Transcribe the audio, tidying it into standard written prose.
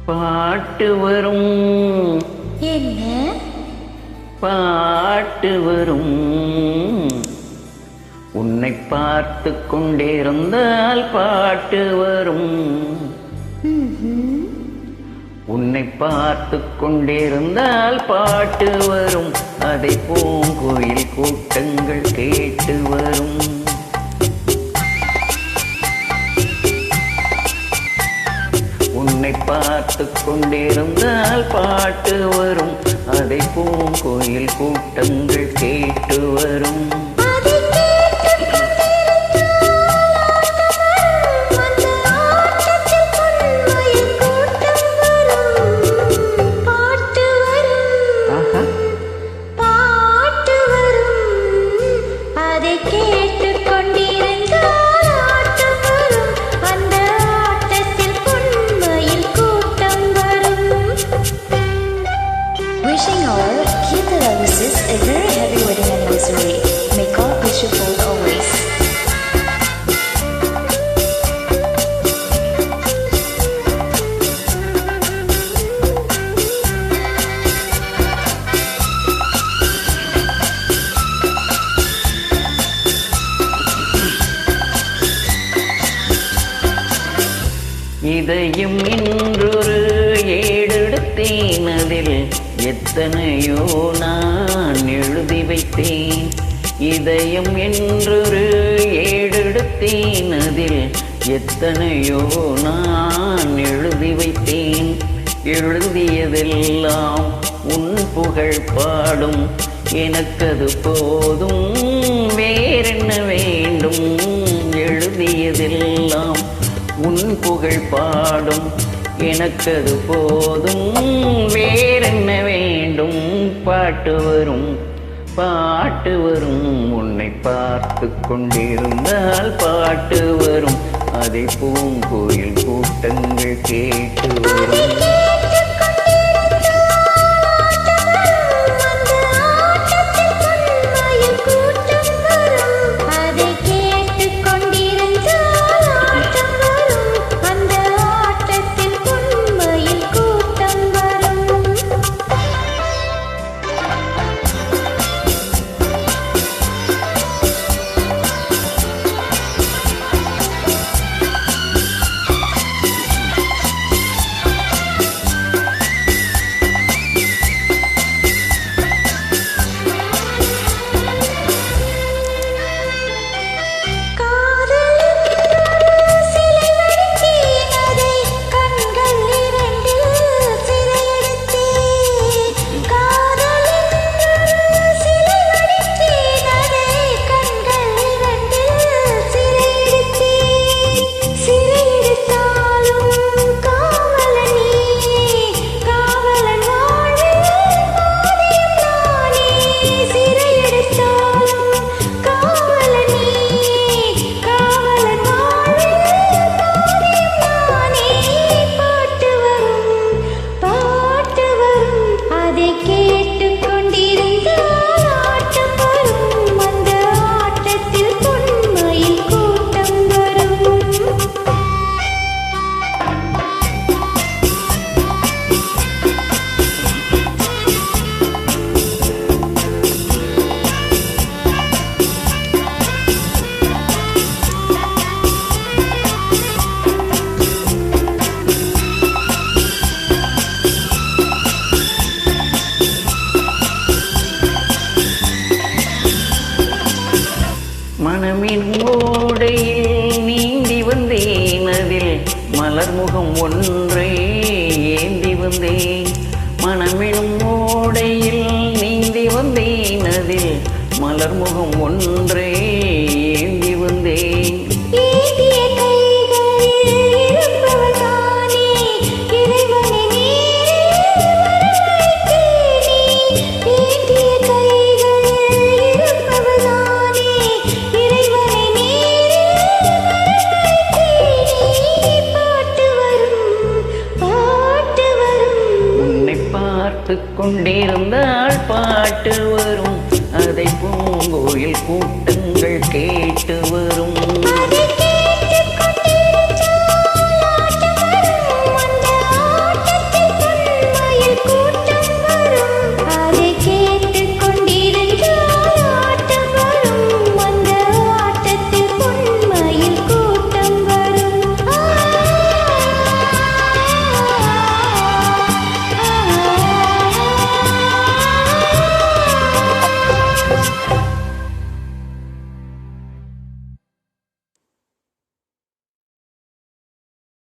பாட்டு வரும். என்ன பாட்டு வரும்? உன்னை பார்த்து கொண்டிருந்தால் பாட்டு வரும். உன்னை பார்த்து கொண்டிருந்தால் பாட்டு வரும். அதை பூங்குயில் கூட்டங்கள் கேட்டு வரும். உன்னை பார்த்து கொண்டிருந்தால் பாட்டு வரும். அதை பூங்குயில் கூட்டங்கள் கேட்டு வரும். Wishing our Keith Alexis a very happy wedding anniversary. May God wish you both always. இதயம் இன்றொரு ஏடெடுத்தேன். அதில் எத்தனையோ நான் எழுதி வைத்தேன். இதயம் என்றொரு ஏடெடுத்தேன். அதில் எத்தனையோ நான் எழுதி வைத்தேன். எழுதியதெல்லாம் உன் புகழ் பாடும். எனக்கது போதும், வேறென்ன வேண்டும்? எழுதியதெல்லாம் உன் புகழ் பாடும். எனக்கது போதும், வேறென்ன வேண்டும்? பாட்டு வரும், பாட்டு வரும். உன்னை பார்த்து கொண்டிருந்தால் பாட்டு வரும். அதை பூங்குயில் கூட்டங்கள் கேட்டு வரும். மனமின் ஓடையில் நீந்தி வந்தேன். அதில் மலர்முகம் ஒன்றை ஏந்தி வந்தேன். மனமின் ஓடையில் நீந்தி வந்தேன். அதில் மலர்முகம் ஒன்றை ஏந்தி வந்தேன். பார்த்து கொண்டிருந்தால் பாட்டு வரும். அதை பூங்கோயில் கூட்டங்கள் கேட்டு வரும்.